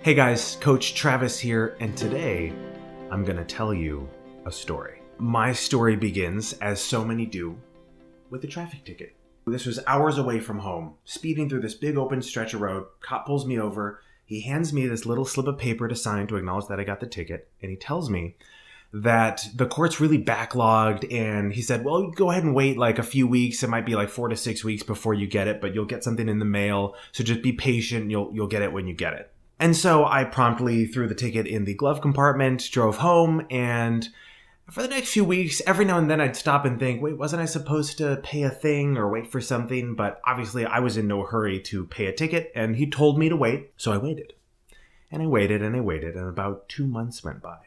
Hey guys, Coach Travis here, and today I'm going to tell you a story. My story begins, as so many do, with a traffic ticket. This was hours away from home, speeding through this big open stretch of road. Cop pulls me over. He hands me this little slip of paper to sign to acknowledge that I got the ticket, and he tells me that the court's really backlogged, and he said, well, go ahead and wait like a few weeks. It might be like 4 to 6 weeks before you get it, but you'll get something in the mail, so just be patient. You'll get it when you get it. And so I promptly threw the ticket in the glove compartment, drove home, and for the next few weeks, every now and then I'd stop and think, wait, wasn't I supposed to pay a thing or wait for something? But obviously I was in no hurry to pay a ticket, and he told me to wait, so I waited. And I waited, and about 2 months went by.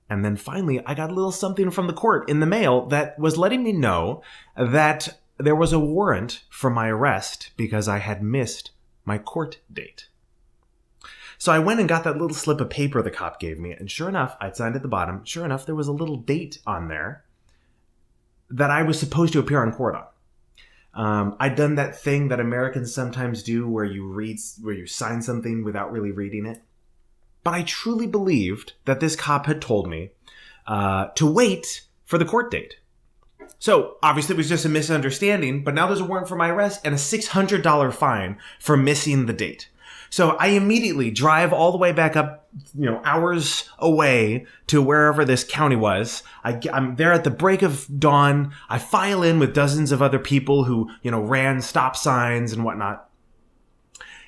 And then finally, I got a little something from the court in the mail that was letting me know that there was a warrant for my arrest because I had missed my court date. So I went and got that little slip of paper the cop gave me, and sure enough, I'd signed at the bottom. Sure enough, there was a little date on there that I was supposed to appear on court on. I'd done that thing that Americans sometimes do where you sign something without really reading it. But I truly believed that this cop had told me to wait for the court date. So obviously it was just a misunderstanding, but now there's a warrant for my arrest and a $600 fine for missing the date. So I immediately drive all the way back up, hours away to wherever this county was. I'm there at the break of dawn. I file in with dozens of other people who, ran stop signs and whatnot.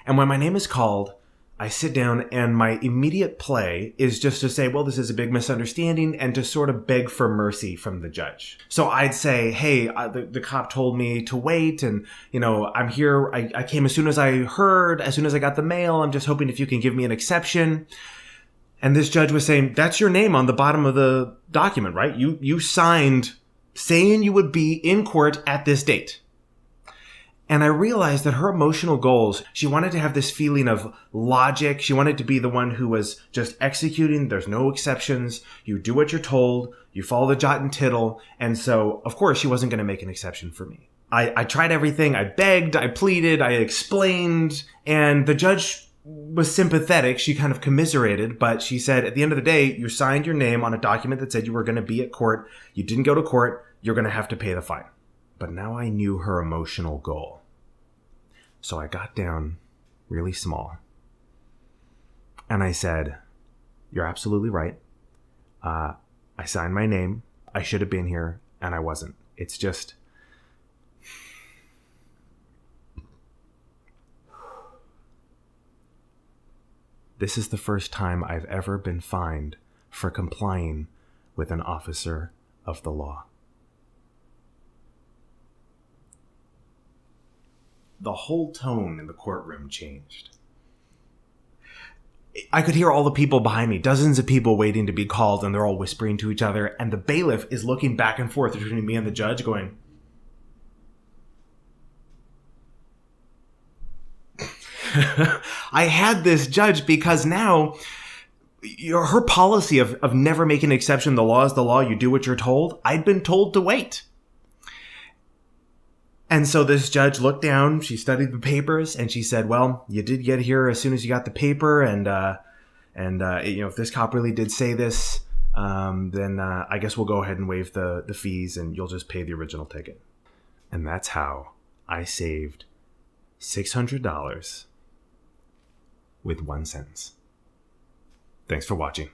And when my name is called, I sit down, and my immediate play is just to say, well, this is a big misunderstanding, and to sort of beg for mercy from the judge. So I'd say, hey, the cop told me to wait, and, I'm here. I came as soon as I got the mail. I'm just hoping if you can give me an exception. And this judge was saying, that's your name on the bottom of the document, right? You signed saying you would be in court at this date. And I realized that her emotional goals, she wanted to have this feeling of logic. She wanted to be the one who was just executing. There's no exceptions. You do what you're told. You follow the jot and tittle. And so, of course, she wasn't going to make an exception for me. I tried everything. I begged. I pleaded. I explained. And the judge was sympathetic. She kind of commiserated. But she said, at the end of the day, you signed your name on a document that said you were going to be at court. You didn't go to court. You're going to have to pay the fine. But now I knew her emotional goal. So I got down really small. And I said, you're absolutely right. I signed my name. I should have been here, and I wasn't. It's just... This is the first time I've ever been fined for complying with an officer of the law. The whole tone in the courtroom changed. I could hear all the people behind me, dozens of people waiting to be called, and they're all whispering to each other, and the bailiff is looking back and forth between me and the judge going, I had this judge because now her policy of never making an exception, the law is the law, you do what you're told, I'd been told to wait. And so this judge looked down, she studied the papers, and she said, well, you did get here as soon as you got the paper, and if this cop really did say this, then I guess we'll go ahead and waive the fees, and you'll just pay the original ticket. And that's how I saved $600 with one sentence. Thanks for watching.